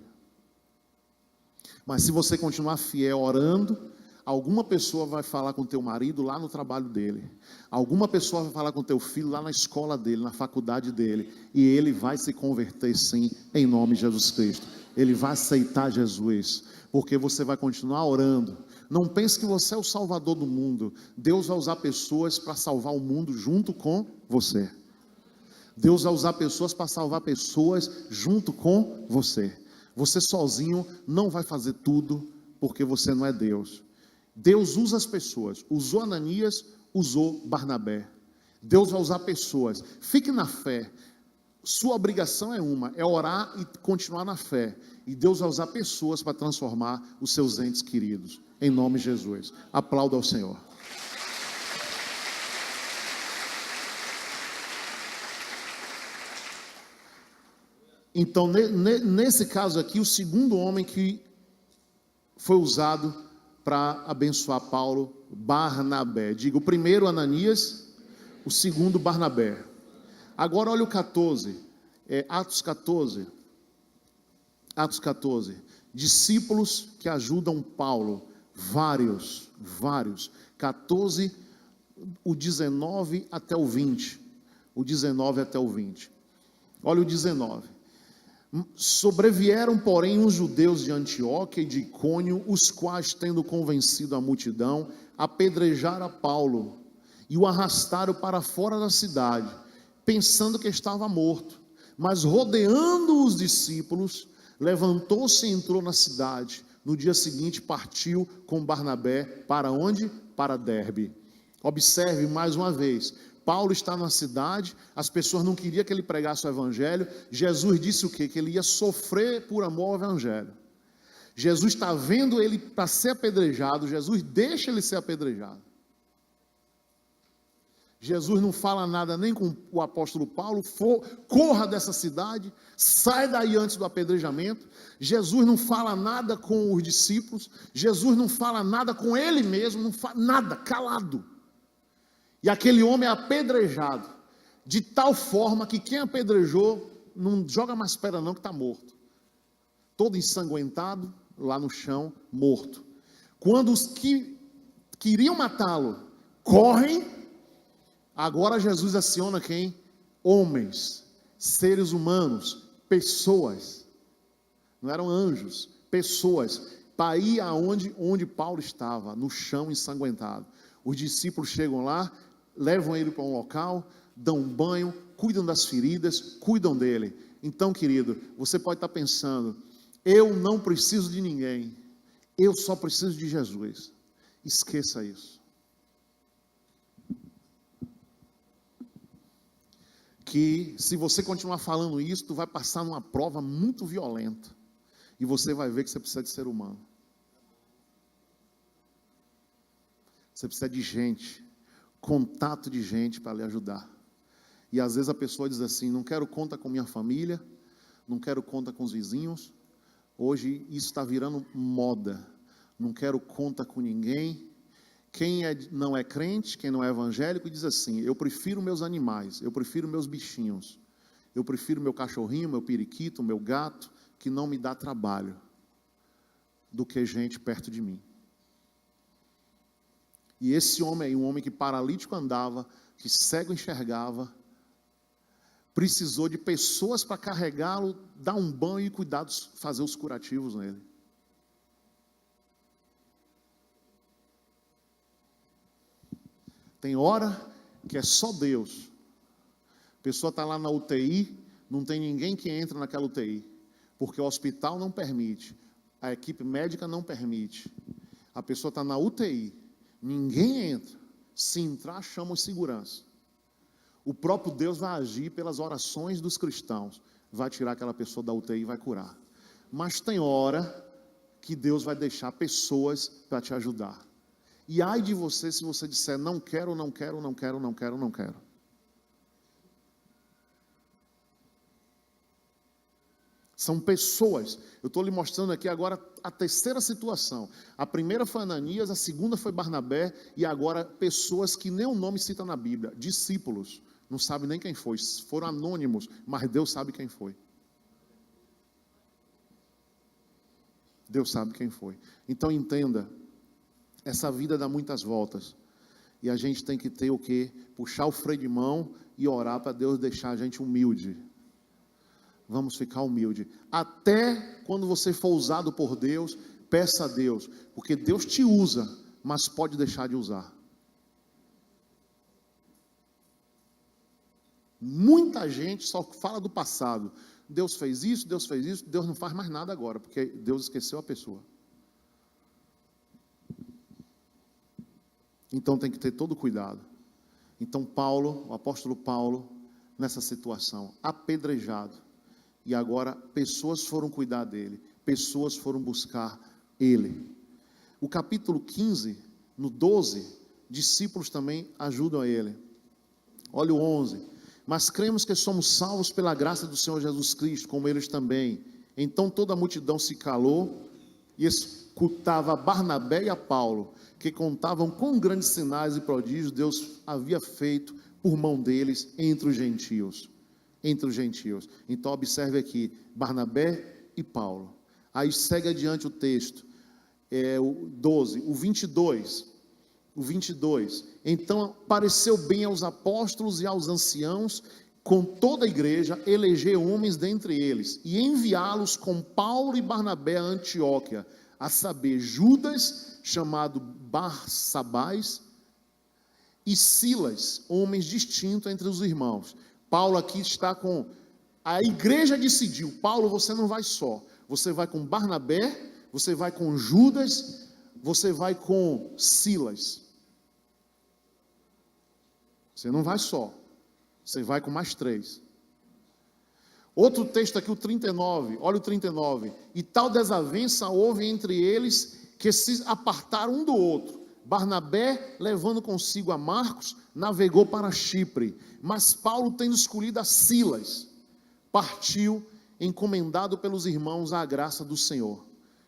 Mas se você continuar fiel orando, alguma pessoa vai falar com teu marido lá no trabalho dele, alguma pessoa vai falar com teu filho lá na escola dele, na faculdade dele, e ele vai se converter sim, em nome de Jesus Cristo. Ele vai aceitar Jesus, porque você vai continuar orando. Não pense que você é o salvador do mundo. Deus vai usar pessoas para salvar o mundo junto com você. Deus vai usar pessoas para salvar pessoas junto com você. Você sozinho não vai fazer tudo, porque você não é Deus. Deus usa as pessoas. Usou Ananias, usou Barnabé. Deus vai usar pessoas. Fique na fé. Sua obrigação é orar e continuar na fé. E Deus vai usar pessoas para transformar os seus entes queridos. Em nome de Jesus. Aplauda ao Senhor. Então, nesse caso aqui, o segundo homem que foi usado para abençoar Paulo, Barnabé. Diga, o primeiro Ananias, o segundo Barnabé. Agora olha o 14, Atos 14, discípulos que ajudam Paulo, vários, 14, o 19 até o 20, olha o 19, sobrevieram porém uns judeus de Antioquia e de Icônio, os quais tendo convencido a multidão, apedrejaram a Paulo, e o arrastaram para fora da cidade, pensando que estava morto. Mas rodeando os discípulos, levantou-se e entrou na cidade. No dia seguinte partiu com Barnabé para onde? Para Derbe. Observe mais uma vez, Paulo está na cidade, as pessoas não queriam que ele pregasse o evangelho. Jesus disse o quê? Que ele ia sofrer por amor ao evangelho. Jesus está vendo ele para ser apedrejado, Jesus deixa ele ser apedrejado. Jesus não fala nada nem com o apóstolo Paulo, corra dessa cidade, sai daí antes do apedrejamento. Jesus não fala nada com os discípulos, Jesus não fala nada com ele mesmo, não fala nada, calado. E aquele homem é apedrejado, de tal forma que quem apedrejou não joga mais pedra não, que está morto. Todo ensanguentado, lá no chão, morto. Quando os que queriam matá-lo correm, agora Jesus aciona quem? Homens, seres humanos, pessoas. Não eram anjos, pessoas. Para ir onde Paulo estava, no chão ensanguentado. Os discípulos chegam lá, levam ele para um local, dão um banho, cuidam das feridas, cuidam dele. Então, querido, você pode estar pensando, eu não preciso de ninguém, eu só preciso de Jesus. Esqueça isso. Que se você continuar falando isso, tu vai passar numa prova muito violenta. E você vai ver que você precisa de ser humano. Você precisa de gente, contato de gente para lhe ajudar. E às vezes a pessoa diz assim, não quero conta com minha família, não quero conta com os vizinhos. Hoje isso está virando moda. Não quero conta com ninguém. Quem não é crente, quem não é evangélico, diz assim, eu prefiro meus animais, eu prefiro meus bichinhos. Eu prefiro meu cachorrinho, meu periquito, meu gato, que não me dá trabalho, do que gente perto de mim. E esse homem aí, um homem que paralítico andava, que cego enxergava, precisou de pessoas para carregá-lo, dar um banho e cuidados, fazer os curativos nele. Tem hora que é só Deus. A pessoa está lá na UTI, não tem ninguém que entra naquela UTI, porque o hospital não permite, a equipe médica não permite. A pessoa está na UTI, ninguém entra. Se entrar, chama os segurança. O próprio Deus vai agir pelas orações dos cristãos, vai tirar aquela pessoa da UTI e vai curar. Mas tem hora que Deus vai deixar pessoas para te ajudar. E ai de você se você disser, não quero, não quero, não quero, não quero, não quero. São pessoas. Eu estou lhe mostrando aqui agora a terceira situação. A primeira foi Ananias, a segunda foi Barnabé, e agora pessoas que nem o nome cita na Bíblia, discípulos. Não sabe nem quem foi, foram anônimos, mas Deus sabe quem foi. Deus sabe quem foi. Então entenda, essa vida dá muitas voltas. E a gente tem que ter o quê? Puxar o freio de mão e orar para Deus deixar a gente humilde. Vamos ficar humilde. Até quando você for usado por Deus, peça a Deus. Porque Deus te usa, mas pode deixar de usar. Muita gente só fala do passado. Deus fez isso, Deus não faz mais nada agora, porque Deus esqueceu a pessoa. Então tem que ter todo cuidado. Então Paulo, o apóstolo Paulo, nessa situação, apedrejado. E agora pessoas foram cuidar dele, pessoas foram buscar ele. O capítulo 15, no 12, discípulos também ajudam a ele. Olha o 11. Mas cremos que somos salvos pela graça do Senhor Jesus Cristo, como eles também. Então toda a multidão se calou e escutava a Barnabé e a Paulo, que contavam com grandes sinais e prodígios Deus havia feito por mão deles entre os gentios. Entre os gentios. Então observe aqui, Barnabé e Paulo. Aí segue adiante o texto, o 12, o 22. O 22. Então pareceu bem aos apóstolos e aos anciãos, com toda a igreja, eleger homens dentre eles, e enviá-los com Paulo e Barnabé a Antioquia, a saber, Judas, chamado Barsabás, e Silas, homens distintos entre os irmãos. Paulo aqui está com... A igreja decidiu, Paulo, você não vai só. Você vai com Barnabé, você vai com Judas, você vai com Silas. Você não vai só. Você vai com mais 3. Outro texto aqui, o 39. Olha o 39. E tal desavença houve entre eles, que se apartaram um do outro. Barnabé, levando consigo a Marcos, navegou para Chipre, mas Paulo, tendo escolhido a Silas, partiu, encomendado pelos irmãos à graça do Senhor.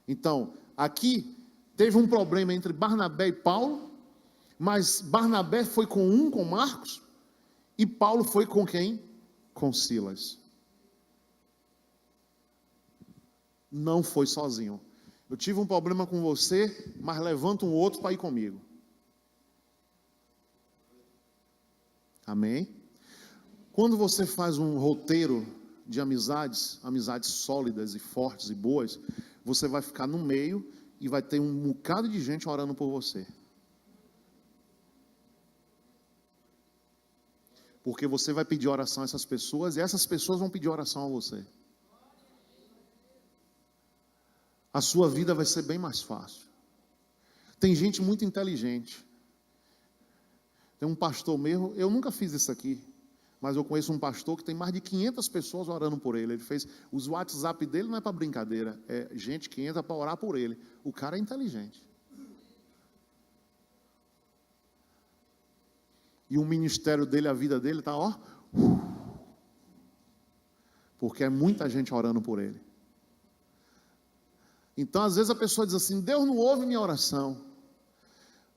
Então, aqui teve um problema entre Barnabé e Paulo, mas Barnabé foi com Marcos, e Paulo foi com quem? Com Silas. Não foi sozinho. Eu tive um problema com você, mas levanta um outro para ir comigo. Amém? Quando você faz um roteiro de amizades, amizades sólidas e fortes e boas, você vai ficar no meio e vai ter um bocado de gente orando por você. Porque você vai pedir oração a essas pessoas e essas pessoas vão pedir oração a você. A sua vida vai ser bem mais fácil. Tem gente muito inteligente. Tem um pastor mesmo, eu nunca fiz isso aqui, mas eu conheço um pastor que tem mais de 500 pessoas orando por ele. Ele fez, os WhatsApp dele não é para brincadeira, é gente que entra para orar por ele. O cara é inteligente. E o ministério dele, a vida dele está, ó. Porque é muita gente orando por ele. Então, às vezes a pessoa diz assim, Deus não ouve minha oração.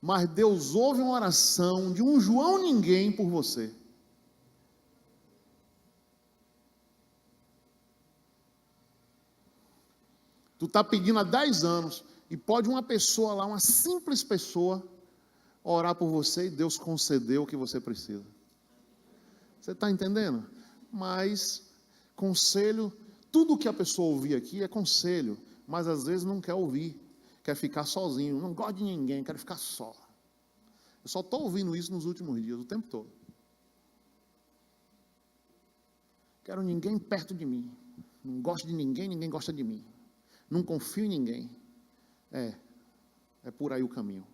Mas Deus ouve uma oração de um João ninguém por você. Tu está pedindo há 10 anos, e pode uma pessoa lá, uma simples pessoa, orar por você e Deus concedeu o que você precisa. Você está entendendo? Mas, conselho, tudo que a pessoa ouvir aqui é conselho, mas às vezes não quer ouvir, quer ficar sozinho, não gosta de ninguém, quer ficar só. Eu só estou ouvindo isso nos últimos dias, o tempo todo. Quero ninguém perto de mim, não gosto de ninguém, ninguém gosta de mim, não confio em ninguém. É por aí o caminho.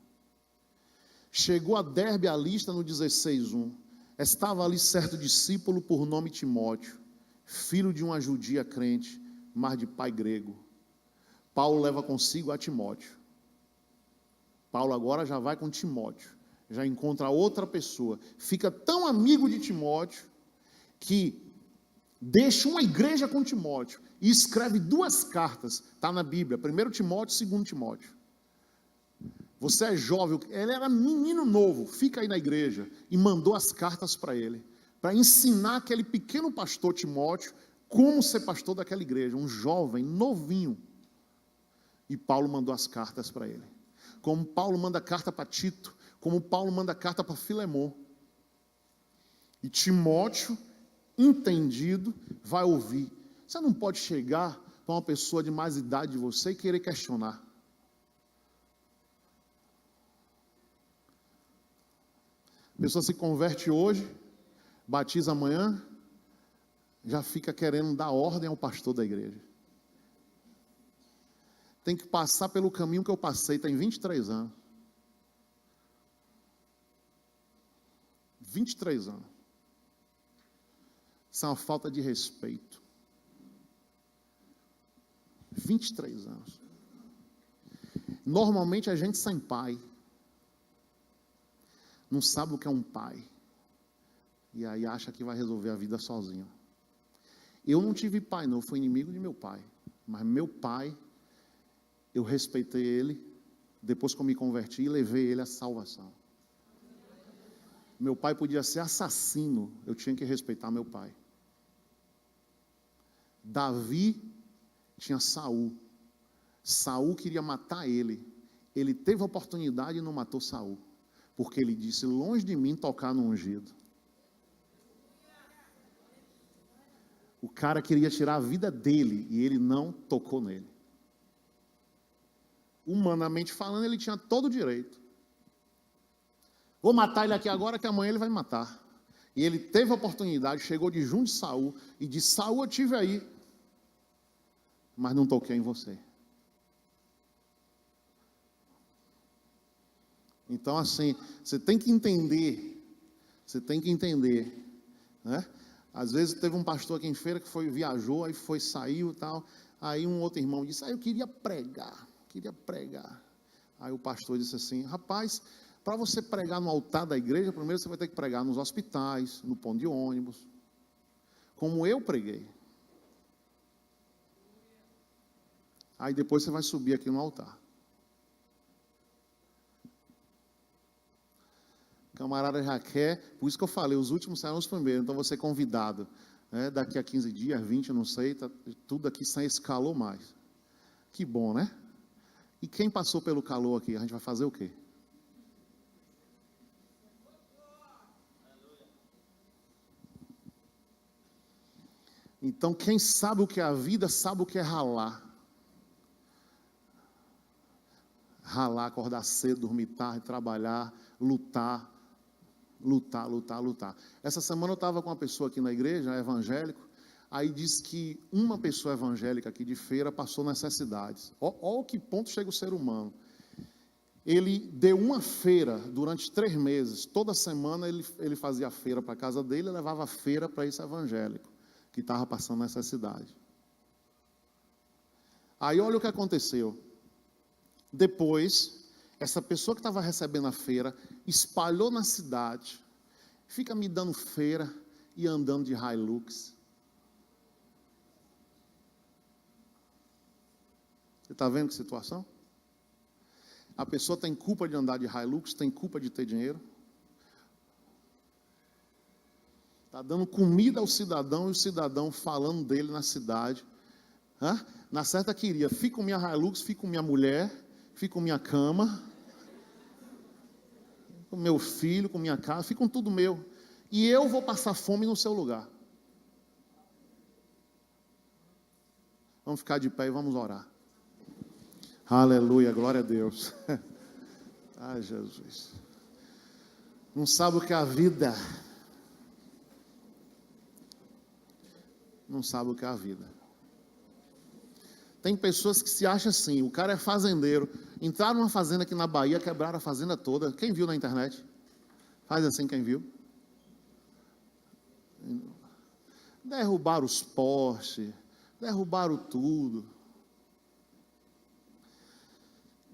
Chegou a Derbe a lista no 16:1. Estava ali certo discípulo por nome Timóteo, filho de uma judia crente, mas de pai grego. Paulo leva consigo a Timóteo. Paulo agora já vai com Timóteo, já encontra outra pessoa, fica tão amigo de Timóteo, que deixa uma igreja com Timóteo, e escreve 2 cartas, está na Bíblia, 1 Timóteo e 2 Timóteo. Você é jovem, ele era menino novo, fica aí na igreja, e mandou as cartas para ele, para ensinar aquele pequeno pastor Timóteo, como ser pastor daquela igreja, um jovem, novinho. E Paulo mandou as cartas para ele. Como Paulo manda carta para Tito, como Paulo manda carta para Filemon. E Timóteo, entendido, vai ouvir. Você não pode chegar para uma pessoa de mais idade de você e querer questionar. A pessoa se converte hoje, batiza amanhã, já fica querendo dar ordem ao pastor da igreja. Tem que passar pelo caminho que eu passei, tem 23 anos. 23 anos. Isso é uma falta de respeito. 23 anos. Normalmente a gente sem pai não sabe o que é um pai, e aí acha que vai resolver a vida sozinho. Eu não tive pai não, eu fui inimigo de meu pai, mas meu pai, eu respeitei ele, depois que eu me converti, levei ele à salvação. Meu pai podia ser assassino, eu tinha que respeitar meu pai. Davi tinha Saul, Saul queria matar ele, ele teve a oportunidade e não matou Saul, porque ele disse, longe de mim tocar no ungido. O cara queria tirar a vida dele, e ele não tocou nele. Humanamente falando, ele tinha todo o direito. Vou matar ele aqui agora, que amanhã ele vai me matar. E ele teve a oportunidade, chegou de junto de Saul, e disse, Saul, eu tive aí, mas não toquei em você. Então, assim, você tem que entender, né? Às vezes teve um pastor aqui em Feira que viajou, aí saiu e tal, aí um outro irmão disse, eu queria pregar. Aí o pastor disse assim, rapaz, para você pregar no altar da igreja, primeiro você vai ter que pregar nos hospitais, no ponto de ônibus, como eu preguei. Aí depois você vai subir aqui no altar. Camarada já quer, por isso que eu falei, os últimos serão os primeiros, então você é convidado, né? Daqui a 15 dias, 20, eu não sei, tá, tudo aqui sem esse calor mais. Que bom, né? E quem passou pelo calor aqui, a gente vai fazer o quê? Então, quem sabe o que é a vida, sabe o que é ralar. Ralar, acordar cedo, dormir tarde, trabalhar, lutar. Lutar, lutar, lutar. Essa semana eu estava com uma pessoa aqui na igreja, evangélico, aí disse que uma pessoa evangélica aqui de Feira passou necessidades. Olha o que ponto chega o ser humano. Ele deu uma feira durante 3 meses. Toda semana ele fazia a feira para a casa dele e levava a feira para esse evangélico que estava passando necessidade. Aí olha o que aconteceu. Depois, essa pessoa que estava recebendo a feira espalhou na cidade, fica me dando feira e andando de Hilux. Você está vendo que situação? A pessoa tem culpa de andar de Hilux, tem culpa de ter dinheiro. Está dando comida ao cidadão e o cidadão falando dele na cidade. Na certa queria, fica com minha Hilux, fica com minha mulher, fica com minha cama, com meu filho, com minha casa, fica com tudo meu. E eu vou passar fome no seu lugar. Vamos ficar de pé e vamos orar. Aleluia, glória a Deus. Ai, Jesus. Não sabe o que é a vida. Não sabe o que é a vida. Tem pessoas que se acham assim, o cara é fazendeiro. Entraram numa fazenda aqui na Bahia, quebraram a fazenda toda. Quem viu na internet? Faz assim, quem viu? Derrubaram os postes, derrubaram tudo.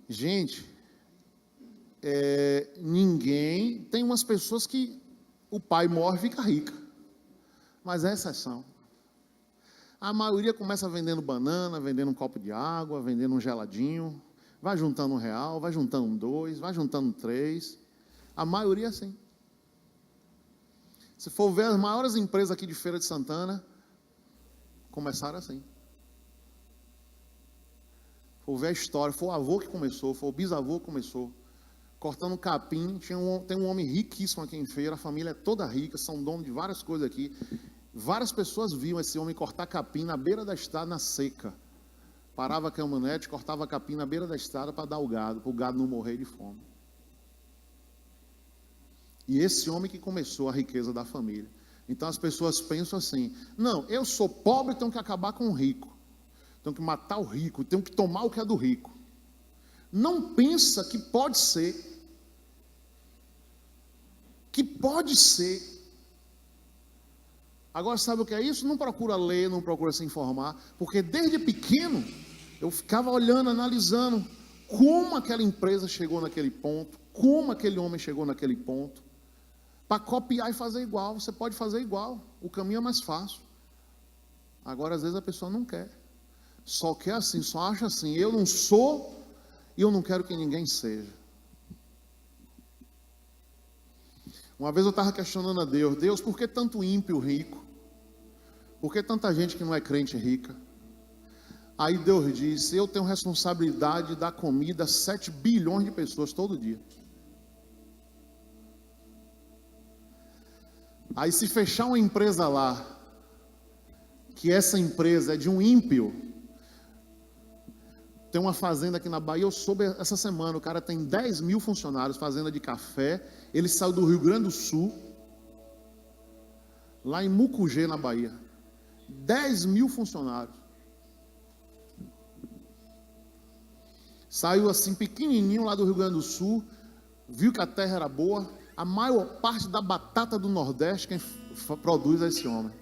Gente, ninguém... Tem umas pessoas que o pai morre e fica rica. Mas é exceção. A maioria começa vendendo banana, vendendo um copo de água, vendendo um geladinho, vai juntando R$1, vai juntando 2, vai juntando 3. A maioria é assim. Se for ver as maiores empresas aqui de Feira de Santana, começaram assim. For ver a história, foi o avô que começou, foi o bisavô que começou. Cortando capim, tem um homem riquíssimo aqui em Feira, a família é toda rica, são donos de várias coisas aqui. Várias pessoas viam esse homem cortar capim na beira da estrada, na seca. Parava a caminhonete, cortava capim na beira da estrada para dar o gado, para o gado não morrer de fome. E esse homem que começou a riqueza da família. Então as pessoas pensam assim, não, eu sou pobre, tenho que acabar com o rico. Tenho que matar o rico, tenho que tomar o que é do rico. Não pensa que pode ser. Que pode ser. Agora, sabe o que é isso? Não procura ler, não procura se informar, porque desde pequeno eu ficava olhando, analisando como aquela empresa chegou naquele ponto, como aquele homem chegou naquele ponto, para copiar e fazer igual. Você pode fazer igual, o caminho é mais fácil. Agora, às vezes a pessoa não quer, só quer assim, só acha assim, eu não sou e eu não quero que ninguém seja. Uma vez eu estava questionando a Deus, Deus, por que tanto ímpio rico? Por que tanta gente que não é crente rica? Aí Deus disse, eu tenho responsabilidade de dar comida a 7 bilhões de pessoas todo dia. Aí se fechar uma empresa lá, que essa empresa é de um ímpio, tem uma fazenda aqui na Bahia, eu soube essa semana, o cara tem 10 mil funcionários, fazenda de café, ele saiu do Rio Grande do Sul, lá em Mucugê, na Bahia, 10 mil funcionários, saiu assim pequenininho lá do Rio Grande do Sul, viu que a terra era boa, a maior parte da batata do Nordeste quem produz é esse homem.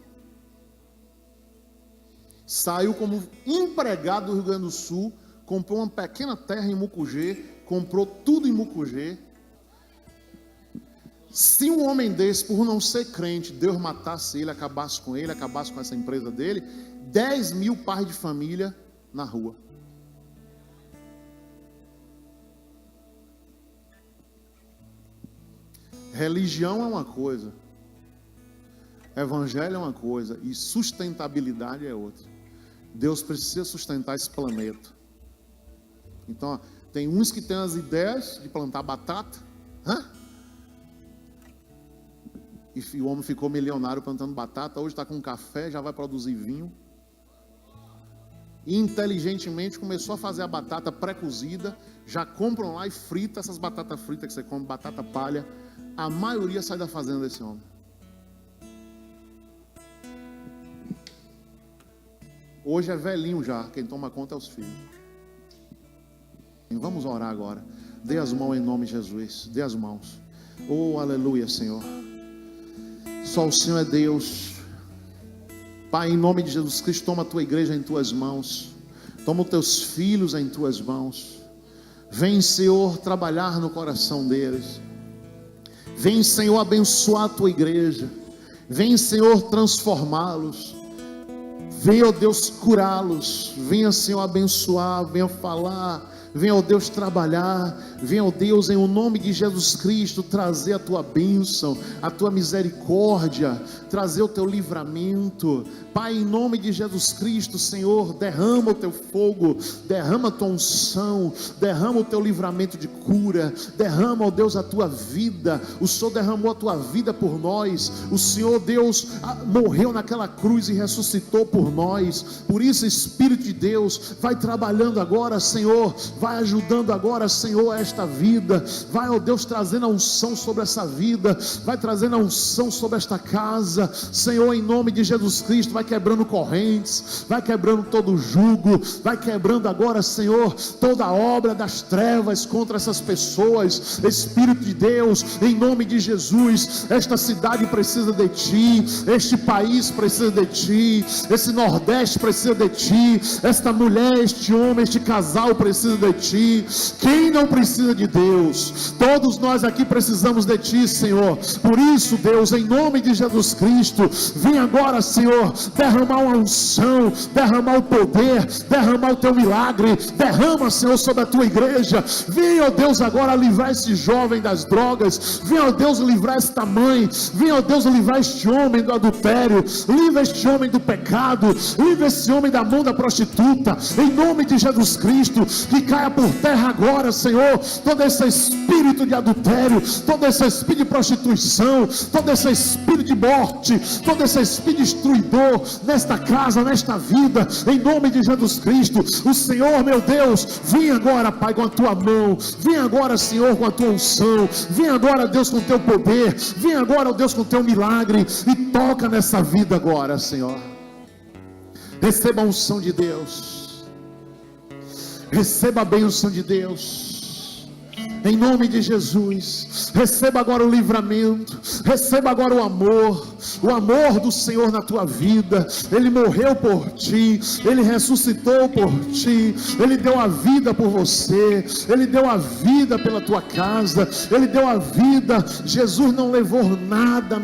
Saiu como empregado do Rio Grande do Sul, comprou uma pequena terra em Mucugê, comprou tudo em Mucugê. Se um homem desse, por não ser crente, Deus matasse ele, acabasse com essa empresa dele, 10 mil pais de família na rua. Religião é uma coisa, evangelho é uma coisa e sustentabilidade é outra. Deus precisa sustentar esse planeta. Então, tem uns que têm as ideias de plantar batata, e o homem ficou milionário plantando batata, hoje está com café, já vai produzir vinho. E inteligentemente começou a fazer a batata pré-cozida, já compram lá e frita essas batatas fritas que você come, batata palha, a maioria sai da fazenda desse homem. Hoje é velhinho já, quem toma conta é os filhos. E vamos orar agora. Dê as mãos em nome de Jesus. Dê as mãos. Oh, aleluia, Senhor. Só o Senhor é Deus. Pai, em nome de Jesus Cristo, toma a tua igreja em tuas mãos. Toma os teus filhos em tuas mãos. Vem, Senhor, trabalhar no coração deles. Vem, Senhor, abençoar a tua igreja. Vem, Senhor, transformá-los. Venha, ó Deus, curá-los. Venha, Senhor, abençoar. Venha falar. Venha, ó Deus, trabalhar. Venha, ó Deus, em o nome de Jesus Cristo, trazer a tua bênção, a tua misericórdia, trazer o teu livramento. Pai, em nome de Jesus Cristo, Senhor, derrama o teu fogo, derrama a tua unção, derrama o teu livramento de cura, derrama, ó Deus, a tua vida. O Senhor derramou a tua vida por nós. O Senhor, Deus, morreu naquela cruz e ressuscitou por nós. Por isso, Espírito de Deus, vai trabalhando agora, Senhor, vai ajudando agora, Senhor, esta vida. Vai, ó Deus, trazendo a unção sobre essa vida, vai trazendo a unção sobre esta casa, Senhor, em nome de Jesus Cristo. Vai quebrando correntes, vai quebrando todo jugo, vai quebrando agora, Senhor, toda obra das trevas contra essas pessoas. Espírito de Deus, em nome de Jesus, esta cidade precisa de Ti, este país precisa de Ti, esse Nordeste precisa de Ti, esta mulher, este homem, este casal precisa de Ti. Quem não precisa de Deus? Todos nós aqui precisamos de Ti, Senhor. Por isso, Deus, em nome de Jesus Cristo, vem agora, Senhor, derramar uma unção, derramar o poder, derramar o teu milagre. Derrama, Senhor, sobre a tua igreja. Vem, ó Deus, agora livrar esse jovem das drogas. Vem, ó Deus, livrar esta mãe. Vem, ó Deus, livrar este homem do adultério. Livra este homem do pecado. Livra esse homem da mão da prostituta. Em nome de Jesus Cristo, que caia por terra agora, Senhor, todo esse espírito de adultério, todo esse espírito de prostituição, todo esse espírito de morte, todo esse espírito destruidor nesta casa, nesta vida, em nome de Jesus Cristo. O Senhor, meu Deus, vem agora, Pai, com a tua mão. Vem agora, Senhor, com a tua unção. Vem agora, Deus, com o teu poder. Vem agora, Deus, com o teu milagre, e toca nessa vida agora, Senhor. Receba a unção de Deus, receba a bênção de Deus, em nome de Jesus. Receba agora o livramento, receba agora o amor do Senhor na tua vida. Ele morreu por ti, Ele ressuscitou por ti, Ele deu a vida por você, Ele deu a vida pela tua casa, Ele deu a vida. Jesus não levou nada,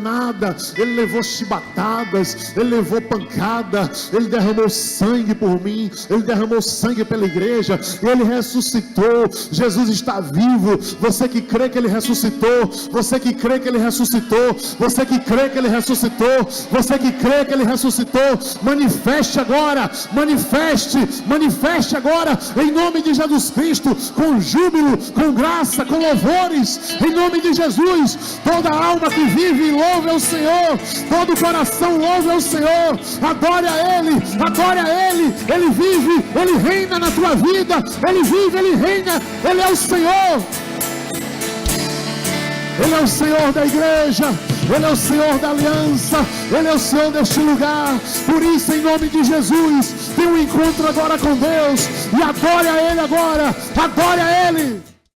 Ele levou chibatadas, Ele levou pancada, Ele derramou sangue por mim, Ele derramou sangue pela igreja, Ele ressuscitou. Jesus está vivo. Você que crê que Ele ressuscitou, você que crê que Ele ressuscitou, você que crê que Ele ressuscitou, você que crê que Ele ressuscitou, manifeste agora, manifeste agora, em nome de Jesus Cristo, com júbilo, com graça, com louvores, em nome de Jesus. Toda alma que vive, louve ao Senhor, todo coração louve ao Senhor, adore a Ele, Ele vive, Ele reina na tua vida, Ele vive, Ele reina, Ele é o Senhor. Ele é o Senhor da igreja, Ele é o Senhor da aliança, Ele é o Senhor deste lugar. Por isso, em nome de Jesus, tem um encontro agora com Deus, e adore a Ele agora, adore a Ele.